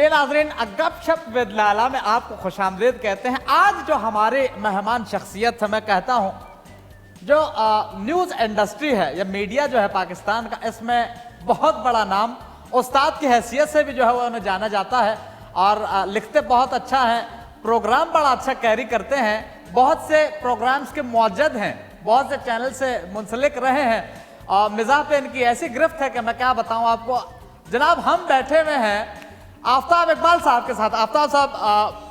جی ناظرین، گپ ship with لالا میں آپ کو خوش آمدید کہتے ہیں۔ آج جو ہمارے مہمان شخصیت ہے، میں کہتا ہوں جو نیوز انڈسٹری ہے یا میڈیا جو ہے پاکستان کا، اس میں بہت بڑا نام، استاد کی حیثیت سے بھی جو ہے وہ انہیں جانا جاتا ہے، اور لکھتے بہت اچھا ہیں، پروگرام بڑا اچھا کیری کرتے ہیں، بہت سے پروگرامز کے موجد ہیں، بہت سے چینل سے منسلک رہے ہیں، اور مزاح پہ ان کی ایسی گرفت ہے کہ میں کیا بتاؤں آپ کو۔ جناب ہم بیٹھے ہوئے ہیں آفتاب اقبال صاحب کے ساتھ۔ آفتاب صاحب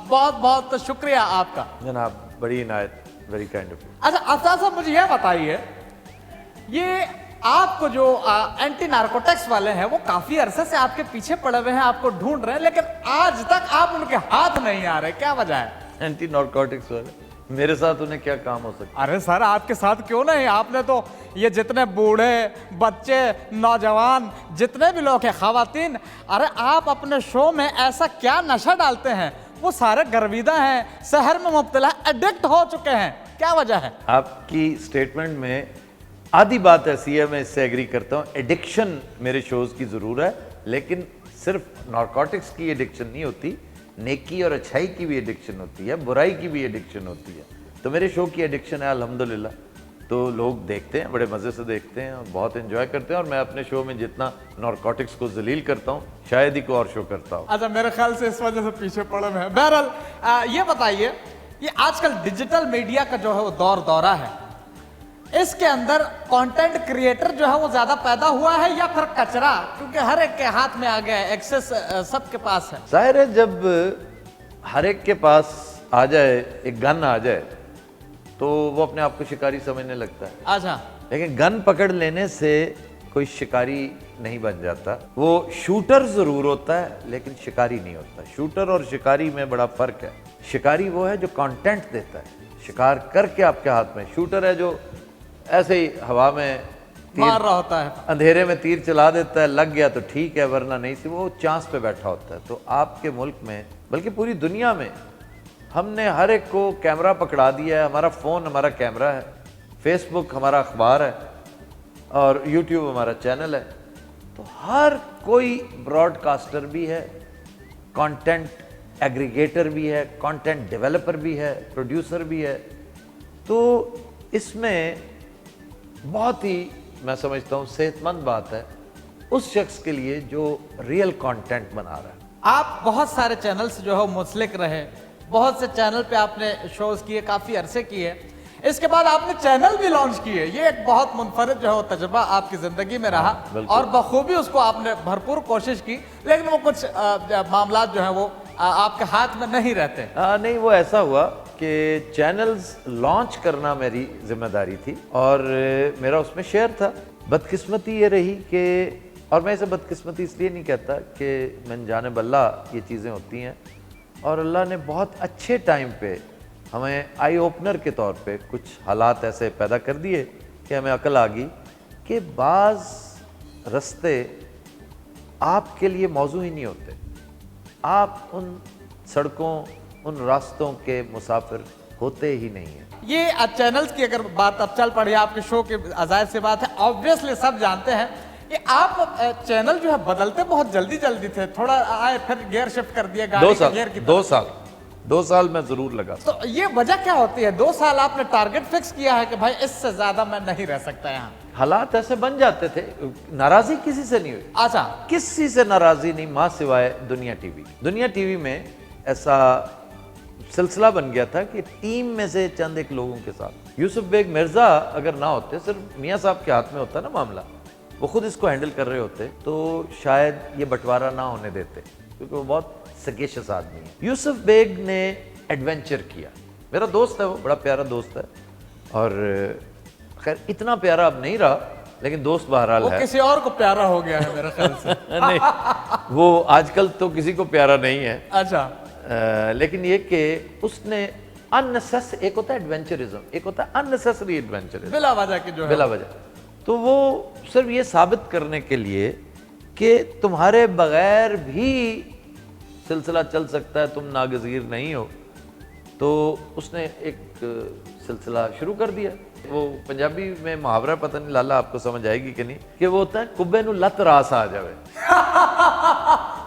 بہت بہت شکریہ آپ کا جناب، بڑی عنایت، ویری کائنڈ آف یو۔ اچھا آفتاب صاحب، مجھے یہ بتائیے، یہ آپ کو جو اینٹی نارکوٹکس والے ہیں وہ کافی عرصے سے آپ کے پیچھے پڑے ہوئے ہیں، آپ کو ڈھونڈ رہے ہیں، لیکن آج تک آپ ان کے ہاتھ نہیں آ رہے، کیا وجہ ہے؟ اینٹی نارکوٹکس والے میرے ساتھ انہیں کیا کام ہو سکتا؟ ارے سر، آپ کے ساتھ کیوں نہیں؟ آپ نے تو یہ جتنے بوڑھے، بچے، نوجوان، جتنے بھی لوگ ہیں، خواتین، ارے آپ اپنے شو میں ایسا کیا نشہ ڈالتے ہیں؟ وہ سارے گرویدہ ہیں، سحر میں مبتلا، ایڈکٹ ہو چکے ہیں، کیا وجہ ہے؟ آپ کی سٹیٹمنٹ میں آدھی بات ایسی ہے، میں اس سے ایگری کرتا ہوں۔ ایڈکشن میرے شوز کی ضرور ہے، لیکن صرف نارکوٹکس کی ایڈکشن نہیں ہوتی، نیکی اور اچھائی کی بھی ایڈکشن ہوتی ہے، برائی کی بھی ایڈکشن ہوتی ہے۔ تو میرے شو کی ایڈکشن ہے الحمدللہ، تو لوگ دیکھتے ہیں، بڑے مزے سے دیکھتے ہیں اور بہت انجوائے کرتے ہیں، اور میں اپنے شو میں جتنا نارکوٹکس کو ذلیل کرتا ہوں شاید ہی کوئی اور شو کرتا ہوں۔ اچھا، میرے خیال سے اس وجہ سے پیچھے پڑے ہوئے ہیں۔ بہرحال یہ بتائیے، یہ آج کل ڈیجیٹل میڈیا کا جو ہے وہ دورہ ہے، اس کے اندر کانٹینٹ کریٹر جو ہے وہ زیادہ پیدا ہوا ہے یا پھر کچرا؟ کیونکہ ہر ایک کے ہاتھ میں آ گیا ہے، ایکسس سب کے پاس ہے۔ ظاہر ہے جب ہر ایک کے پاس آ جائے، ایک گن آ جائے، تو وہ اپنے آپ کو شکاری سمجھنے لگتا ہے۔ اچھا، لیکن گن پکڑ لینے سے کوئی شکاری نہیں بن جاتا، وہ شوٹر ضرور ہوتا ہے لیکن شکاری نہیں ہوتا۔ شوٹر اور شکاری میں بڑا فرق ہے۔ شکاری وہ ہے جو کانٹینٹ دیتا ہے، شکار کر کے آپ کے ہاتھ میں۔ شوٹر ہے جو ایسے ہی ہوا میں مار رہا ہوتا ہے، اندھیرے میں تیر چلا دیتا ہے، لگ گیا تو ٹھیک ہے، ورنہ نہیں سی، وہ چانس پہ بیٹھا ہوتا ہے۔ تو آپ کے ملک میں، بلکہ پوری دنیا میں، ہم نے ہر ایک کو کیمرہ پکڑا دیا ہے۔ ہمارا فون ہمارا کیمرہ ہے، فیس بک ہمارا اخبار ہے، اور یوٹیوب ہمارا چینل ہے۔ تو ہر کوئی براڈ کاسٹر بھی ہے، کانٹینٹ ایگریگیٹر بھی ہے، کانٹینٹ ڈیولپر بھی ہے، پروڈیوسر بھی ہے۔ تو اس میں بہت ہی، میں سمجھتا ہوں، صحت مند بات ہے اس شخص کے لیے جو ریئل کانٹینٹ بنا رہا ہے۔ آپ بہت سارے چینلز جو ہے منسلک رہے، بہت سے چینل پہ آپ نے شوز کیے، کافی عرصے کیے، اس کے بعد آپ نے چینل بھی لانچ کیے۔ یہ ایک بہت منفرد جو ہے وہ تجربہ آپ کی زندگی میں رہا، اور بخوبی اس کو آپ نے بھرپور کوشش کی، لیکن وہ کچھ معاملات جو ہیں وہ آپ کے ہاتھ میں نہیں رہتے۔ نہیں، وہ ایسا ہوا کہ چینلز لانچ کرنا میری ذمہ داری تھی، اور میرا اس میں شیئر تھا۔ بدقسمتی یہ رہی کہ، اور میں اسے بدقسمتی اس لیے نہیں کہتا کہ من جانب اللہ یہ چیزیں ہوتی ہیں، اور اللہ نے بہت اچھے ٹائم پہ ہمیں آئی اوپنر کے طور پہ کچھ حالات ایسے پیدا کر دیے کہ ہمیں عقل آ گئی کہ بعض رستے آپ کے لیے موزوں ہی نہیں ہوتے۔ آپ ان سڑکوں، ان راستوں کے مسافر ہوتے ہی نہیں ہیں۔ یہ چینلز کی اگر بات اب چل پڑی، آپ کے شو کی ظاہر سی بات ہے، آبویسلی سب جانتے ہیں کہ آپ چینل جو ہے بدلتے بہت جلدی تھے، تھوڑا آئے پھر گیئر شفٹ کر دیا گاڑی کے گیئر کی طرف۔ 2 سال میں ضرور لگا۔ تو یہ وجہ کیا ہوتی ہے؟ 2 سال آپ نے ٹارگٹ فکس کیا ہے کہ بھائی اس سے زیادہ میں نہیں رہ سکتا یہاں؟ حالات ایسے بن جاتے تھے، ناراضی کسی سے نہیں ہوئی۔ اچھا، کسی سے ناراضی نہیں، ماں سوائے دنیا ٹی وی۔ دنیا ٹی وی میں ایسا سلسلہ بن گیا تھا کہ ٹیم میں سے چند ایک لوگوں کے ساتھ، یوسف بیگ مرزا اگر نہ ہوتے، صرف میاں صاحب کے ہاتھ میں ہوتا نا معاملہ، وہ خود اس کو ہینڈل کر رہے ہوتے، تو شاید یہ بٹوارہ نہ ہونے دیتے، کیونکہ وہ بہت سگیشس آدمی ہے۔ یوسف بیگ نے ایڈونچر کیا، میرا دوست ہے، وہ بڑا پیارا دوست ہے، اور خیر اتنا پیارا اب نہیں رہا، لیکن دوست بہرحال وہ ہے۔ کسی اور کو پیارا ہو گیا ہے میرے خیال سے۔ نہیں، وہ آج کل تو کسی کو پیارا نہیں ہے۔ اچھا، لیکن یہ کہ اس نے ایک ہوتا ہے ایڈونچرزم، ایک ہوتا ہے اننیسیسری ایڈونچرزم، بلا وجہ کی جو ہے، بلا وجہ۔ تو وہ صرف یہ ثابت کرنے کے لیے کہ تمہارے بغیر بھی سلسلہ چل سکتا ہے، تم ناگزیر نہیں ہو، تو اس نے ایک سلسلہ شروع کر دیا۔ وہ پنجابی میں محاورہ، پتہ نہیں لالا آپ کو سمجھ آئے گی کہ نہیں، کہ وہ ہوتا ہے کبے نو لت راس آ جاوے۔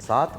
7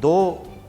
2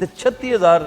36,000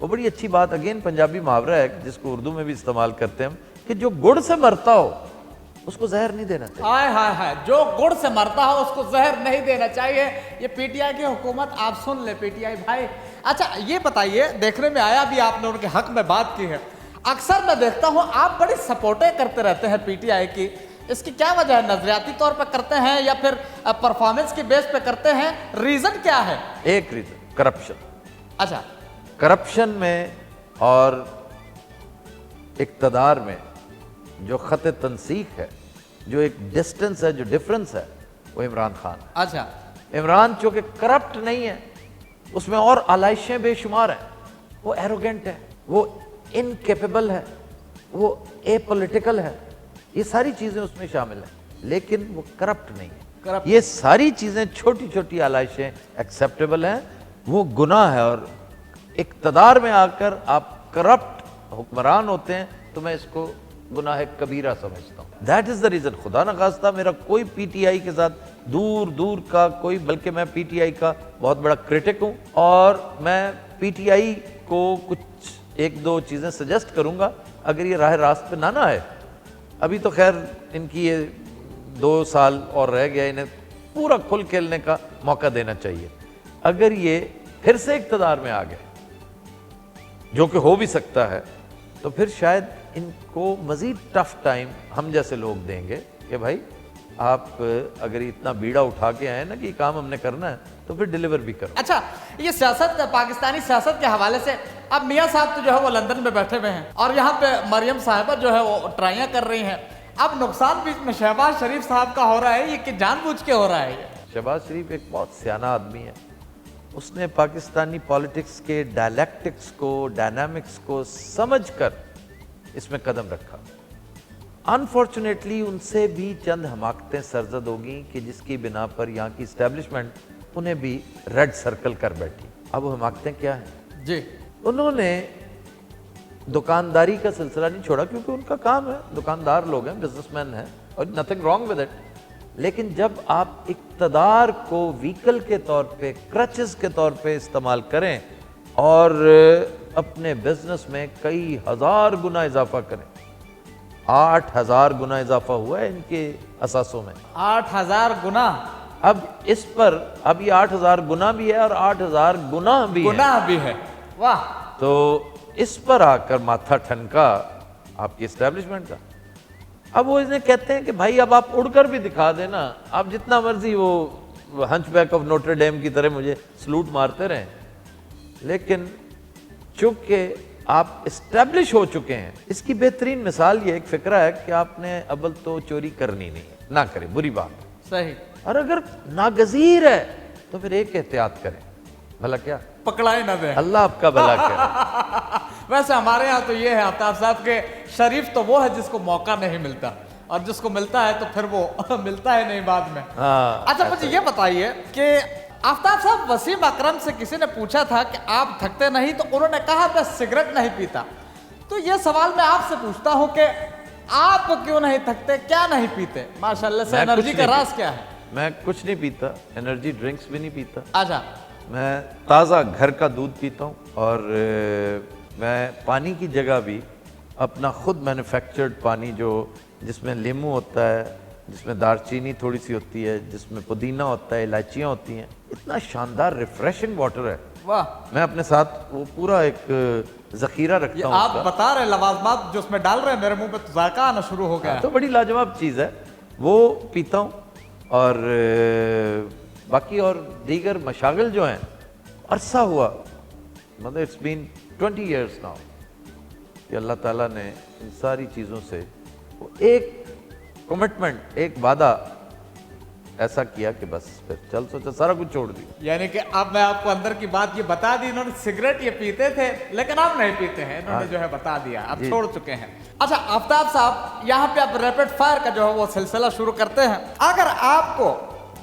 وہ بڑی اچھی بات اگین پنجابی محاورہ ہے جس کو اردو میں بھی استعمال کرتے ہیں ہم کہ جو گڑ سے مرتا ہو اس کو زہر نہیں دینا چاہیے. ہائے ہائے ہائے، جو گڑ سے مرتا ہو اس کو زہر نہیں دینا چاہیے. یہ پی ٹی آئی کی حکومت، آپ سن لے پی ٹی آئی بھائی. اچھا یہ بتائیے، دیکھنے میں آیا بھی آپ نے ان کے حق میں بات کی ہے، اکثر میں دیکھتا ہوں آپ بڑی سپورٹیں کرتے رہتے ہیں پی ٹی آئی کی. اس کی کیا وجہ ہے؟ نظریاتی طور پہ کرتے ہیں یا پھر پرفارمنس کی بیس پہ کرتے ہیں؟ ریزن کیا ہے؟ ایک ریزن کرپشن. اچھا، کرپشن میں اور اقتدار میں جو خط تنسیق ہے، جو ایک ڈسٹنس ہے، جو ڈفرنس ہے، وہ عمران خان ہے. اچھا، عمران چونکہ کرپٹ نہیں ہے، اس میں اور آلائشیں بے شمار ہیں. وہ ایروگنٹ ہے، وہ انکیپیبل ہے، وہ اے پولیٹیکل ہے، یہ ساری چیزیں اس میں شامل ہیں، لیکن وہ کرپٹ نہیں ہے. یہ ساری چیزیں چھوٹی چھوٹی آلائشیں ایکسیپٹیبل ہیں، وہ گناہ ہے. اور اقتدار میں آ کر آپ کرپٹ حکمران ہوتے ہیں تو میں اس کو گناہ کبیرہ سمجھتا ہوں. That is the reason. خدا نخواستہ میرا کوئی پی ٹی آئی کے ساتھ دور دور کا کوئی، بلکہ میں پی ٹی آئی کا بہت بڑا کرٹک ہوں، اور میں پی ٹی آئی کو کچھ ایک دو چیزیں سجیسٹ کروں گا اگر یہ راہ راست پہ نہ آئے. ابھی تو خیر ان کی یہ 2 سال اور رہ گیا، انہیں پورا کھل کھیلنے کا موقع دینا چاہیے. اگر یہ پھر سے اقتدار میں آ گئے، جو کہ ہو بھی سکتا ہے، تو پھر شاید ان کو مزید ٹف ٹائم ہم جیسے لوگ دیں گے کہ بھائی آپ اگر اتنا بیڑا اٹھا کے آئے نا کہ یہ کام ہم نے کرنا ہے تو پھر ڈیلیور بھی کرو. اچھا یہ سیاست، پاکستانی سیاست کے حوالے سے، اب میاں صاحب تو جو ہے وہ لندن میں بیٹھے ہوئے ہیں اور یہاں پہ مریم صاحبہ جو ہے وہ ٹرائیاں کر رہی ہیں. اب نقصان بیچ میں شہباز شریف صاحب کا ہو رہا ہے، یہ کہ جان بوجھ کے ہو رہا ہے. یہ شہباز شریف ایک بہت سیانہ آدمی ہے. اس نے پاکستانی پالیٹکس کے ڈائلیکٹکس کو، ڈائنامکس کو سمجھ کر اس میں قدم رکھا. انفارچونیٹلی ان سے بھی چند حماقتیں سرزد ہوگی کہ جس کی بنا پر یہاں کی اسٹیبلشمنٹ انہیں بھی ریڈ سرکل کر بیٹھی. اب وہ حماقتیں کیا ہیں؟ جی، انہوں نے دکانداری کا سلسلہ نہیں چھوڑا، کیونکہ ان کا کام ہے، دکاندار لوگ ہیں، بزنس مین ہیں، اور نتھنگ رانگ ود اٹ. لیکن جب آپ اقتدار کو ویکل کے طور پہ، کرچز کے طور پہ استعمال کریں اور اپنے بزنس میں کئی ہزار گنا اضافہ کریں، 8,000 گنا اضافہ ہوا ہے ان کے اثاثوں میں. 8,000 گنا. اب اس پر اب یہ 8,000 گنا بھی ہے اور 8,000 گناہ بھی ہے. گناہ بھی ہے. واہ. تو اس پر آ کر ماتھا ٹھنکا آپ کی اسٹیبلشمنٹ کا. اب وہ انہیں کہتے ہیں کہ بھائی اب آپ اڑ کر بھی دکھا دینا، آپ جتنا مرضی وہ ہنچ بیک آف نوٹر ڈیم کی طرح مجھے سلوٹ مارتے رہیں، لیکن چونکہ آپ اسٹیبلش ہو چکے ہیں. اس کی بہترین مثال یہ ایک فکرہ ہے کہ آپ نے اول تو چوری کرنی نہیں ہے، نہ کریں، بری بات ہے. صحیح. اور اگر ناگزیر ہے تو پھر ایک احتیاط کریں، بھلا کیا پکڑائی نہ دیں. اللہ آپ کا بھلا کرے. ویسے ہمارے ہاں تو یہ ہے آفتاب صاحب کے شریف تو وہ ہے جس کو موقع نہیں ملتا، اور جس کو ملتا ہے تو پھر وہ ملتا ہے نہیں بعد میں. اچھا مجھے یہ بتائیے کہ آفتاب صاحب، وسیم اکرم سے کسی نے پوچھا تھا کہ آپ تھکتے نہیں، تو انہوں نے کہا میں سگریٹ نہیں پیتا. تو یہ سوال میں آپ سے پوچھتا ہوں کہ آپ کیوں نہیں تھکتے، کیا نہیں پیتے؟ ماشاءاللہ سے انرجی کا راز کیا ہے؟ میں کچھ نہیں پیتا، انرجی ڈرنکس بھی نہیں پیتا. اچھا. میں تازہ گھر کا دودھ پیتا ہوں، اور میں پانی کی جگہ بھی اپنا خود مینوفیکچرڈ پانی، جو جس میں لیمو ہوتا ہے، جس میں دار چینی تھوڑی سی ہوتی ہے، جس میں پودینہ ہوتا ہے، الائچیاں ہوتی ہیں، اتنا شاندار ریفریشنگ واٹر ہے. واہ. میں اپنے ساتھ وہ پورا ایک ذخیرہ رکھتا ہوں. آپ بتا رہے لوازمات جو اس میں ڈال رہے ہیں، میرے منہ پہ تو ذائقہ آنا شروع ہو گیا. تو بڑی لاجواب چیز ہے، وہ پیتا ہوں. اور باقی اور دیگر مشاغل جو ہیں، عرصہ ہوا، مطلب اٹس بین 20 ایئرس ناؤ، کہ اللہ تعالیٰ نے ان ساری چیزوں سے ایک کمٹمنٹ، ایک وعدہ ایسا کیا کہ بس پھر چل سوچا سارا کچھ چھوڑ دیا. یعنی کہ اب میں آپ کو اندر کی بات یہ بتا دی، انہوں نے سگریٹ یہ پیتے تھے لیکن آپ نہیں پیتے ہیں، انہوں نے جو ہے بتا دیا، اب چھوڑ چکے ہیں. اچھا آفتاب صاحب، یہاں پہ آپ ریپڈ فائر کا جو ہے وہ سلسلہ شروع کرتے ہیں. اگر آپ کو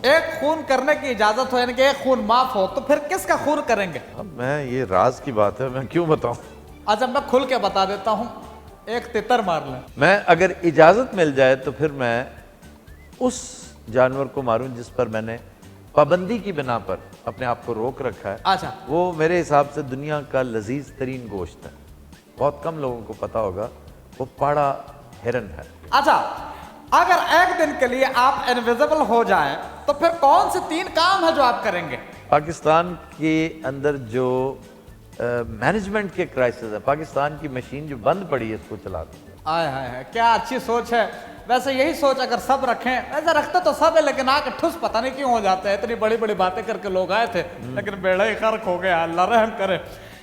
ایک خون کرنے کی اجازت ہو، یعنی کہ ایک خون معاف ہو، تو پھر کس کا خون کریں گے؟ اب میں یہ راز کی بات ہے، میں کیوں بتاؤں؟ اچھا میں کھل کے بتا دیتا ہوں، ایک تتر مار لیں. میں اگر اجازت مل جائے تو پھر میں اس جانور کو ماروں جس پر میں نے پابندی کی بنا پر اپنے آپ کو روک رکھا ہے، اچھا وہ میرے حساب سے دنیا کا لذیذ ترین گوشت ہے. بہت کم لوگوں کو پتا ہوگا، وہ پاڑا ہرن ہے. اچھا، اگر ایک دن کے لیے آپ انویزیبل ہو جائیں تو پھر کون سے 3 کام ہے جو آپ کریں گے؟ پاکستان کے اندر جو مینجمنٹ کے کرائسس ہیں، پاکستان کی مشین جو بند پڑی ہے اس کو چلا دیں. آئے ہائے، کیا اچھی سوچ ہے. ویسے یہی سوچ اگر سب رکھیں، ویسے رکھتے تو سب ہے لیکن آ کے ٹھوس پتہ نہیں کیوں ہو جاتے ہیں. اتنی بڑی بڑی باتیں کر کے لوگ آئے تھے لیکن بیڑا ہی غرق ہو گیا، اللہ رحم کرے.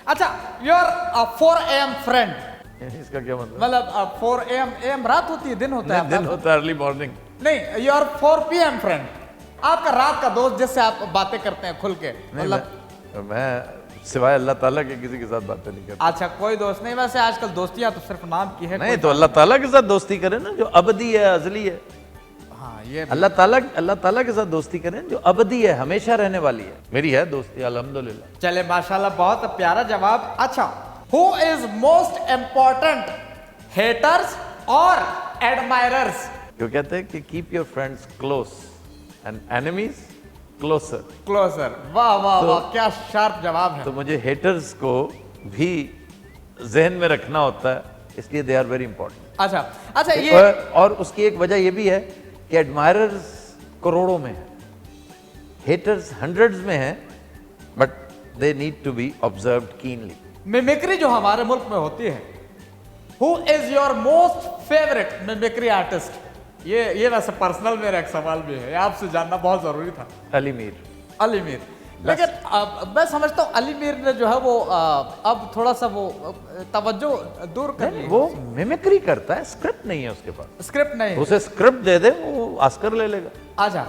اچھا، یور 4 AM فرینڈ، اس کا کیا مطلب؟ مطلب 4 AM رات ہوتی ہے، دن ہوتا ہے؟ دن ہوتا ہے، ارلی مارننگ. نہیں، یور 4 PM فرینڈ، آپ کا رات کا دوست جس سے آپ باتیں کرتے ہیں کھل کے، مطلب میں سوائے اللہ تعالیٰ کے کسی کے ساتھ باتیں نہیں کرتا. اچھا کوئی دوست نہیں. ویسے آج کل دوستیاں تو صرف نام کی ہے. نہیں تو اللہ تعالیٰ کے ساتھ دوستی کریں نا جو ابدی ہے، ازلی ہے. ہاں یہ اللہ تعالیٰ کے ساتھ دوستی کریں جو ابدی ہے، ہمیشہ رہنے والی ہے. میری ہے دوستی الحمدللہ. چلے ماشاءاللہ، بہت پیارا جواب. اچھا، who is most important, haters اور ایڈمائررز؟ جو کہتے ہیں کہ keep your friends close and enemies closer. Closer. واہ واہ واہ، کیا شارپ جواب ہے. تو مجھے ہیٹرز کو بھی ذہن میں رکھنا ہوتا ہے، اس لیے دے آر ویری امپورٹنٹ. اچھا یہ اور اس کی ایک وجہ یہ بھی ہے کہ ایڈمائررز کروڑوں میں ہیں، ہیٹرز ہنڈریڈز میں ہیں، but they need to be observed keenly. Mimicry جو ہمارے ملک میں ہوتی ہے، who is your most favourite mimicry artist? یہ ویسے پرسنل میرا ایک سوال بھی ہے، آپ سے جاننا بہت ضروری تھا. علی میر. علی میر. لیکن میں سمجھتا ہوں علی میر نے جو ہے وہ اب تھوڑا سا وہ توجہ دور کر لی. وہ میمیکری کرتا ہے، اسکرپٹ نہیں ہے اس کے پاس. اسکرپٹ نہیں. اسے اسکرپٹ دے دے وہ آسکر لے لے گا. اچھا،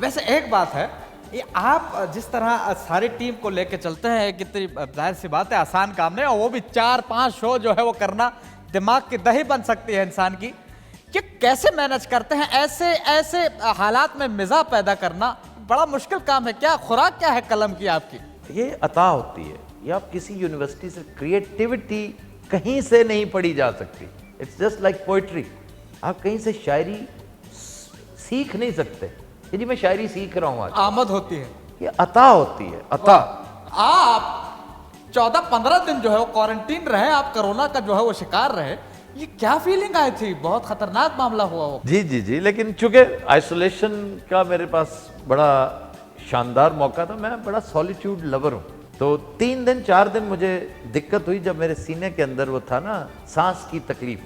ویسے ایک بات ہے، یہ آپ جس طرح ساری ٹیم کو لے کے چلتے ہیں، کتنی ظاہر سی بات ہے آسان کام نہیں، اور وہ بھی 4-5 شو جو ہے وہ کرنا دماغ کی دہی بن سکتی ہے انسان کی. کہ کیسے مینج کرتے ہیں ایسے حالات میں مزاح پیدا کرنا؟ بڑا مشکل کام ہے. کیا خوراک کیا ہے قلم کی آپ کی؟ یہ عطا ہوتی ہے، یہ آپ کسی یونیورسٹی سے، کریٹیوٹی کہیں سے نہیں پڑھی جا سکتی. It's just like poetry. آپ کہیں سے شاعری سیکھ نہیں سکتے کہ جی میں شاعری سیکھ رہا ہوں. آج آمد ہوتی ہے، یہ عطا ہوتی ہے، عطا. آپ 14-15 دن جو ہے وہ کوارنٹین رہے، آپ کرونا کا جو ہے وہ شکار رہے. یہ کیا فیلنگ آئی تھی؟ بہت خطرناک معاملہ ہوا ہو. جی لیکن چونکہ آئسولیشن کا میرے پاس بڑا شاندار موقع تھا، میں بڑا سولیٹیوڈ لور ہوں. تو 3 دن 4 دن مجھے دقت ہوئی جب میرے سینے کے اندر وہ تھا نا سانس کی تکلیف.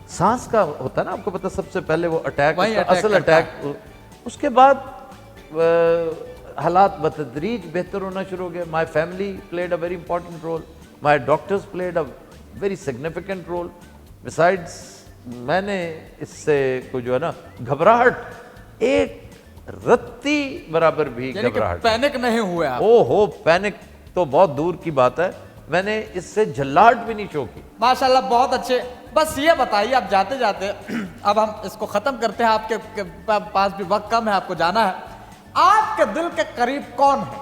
سانس کا ہوتا ہے نا آپ کو پتا، سب سے پہلے وہ اٹیک، اصل اٹیک. اس کے بعد حالات بتدریج بہتر ہونا شروع ہو گئے. My family played a very important role, my doctors played a very significant role. Besides میں نے اس سے کوئی جو ہے نا گھبراہٹ، ایک رتی برابر بھی گھبراہٹ. پینک نہیں ہوئے آپ؟ پینک تو بہت دور کی بات ہے، میں نے اس سے جھلاہٹ بھی نہیں چوکی. ماشاءاللہ بہت اچھے. بس یہ بتائیے اب جاتے جاتے اب ہم اس کو ختم کرتے ہیں، آپ کے پاس بھی وقت کم ہے، آپ کو جانا ہے. آپ کے دل کے قریب کون ہے؟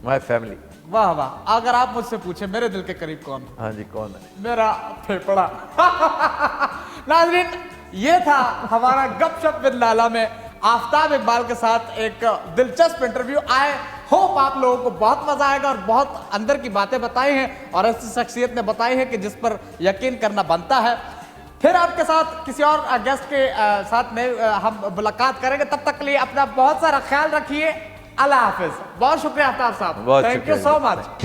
My family. واہ واہ. اگر آپ مجھ سے پوچھیں میرے دل کے قریب کون ہے؟ ہاں جی، کون ہے؟ میرا پھیپڑا. ناظرین، یہ تھا ہمارا گپ شپ ود لالا میں آفتاب اقبال کے ساتھ ایک دلچسپ انٹرویو. آئے ہوپ آپ لوگوں کو بہت مزہ آئے گا، اور بہت اندر کی باتیں بتائی ہیں اور ایسی شخصیت نے بتائی ہے کہ جس پر یقین کرنا بنتا ہے. پھر آپ کے ساتھ کسی اور گیسٹ کے ساتھ میں ہم ملاقات کریں گے. تب تک کے لیے اپنا بہت سارا خیال رکھیے. اللہ حافظ. بہت شکریہ آفتاب صاحب. Thank you so much.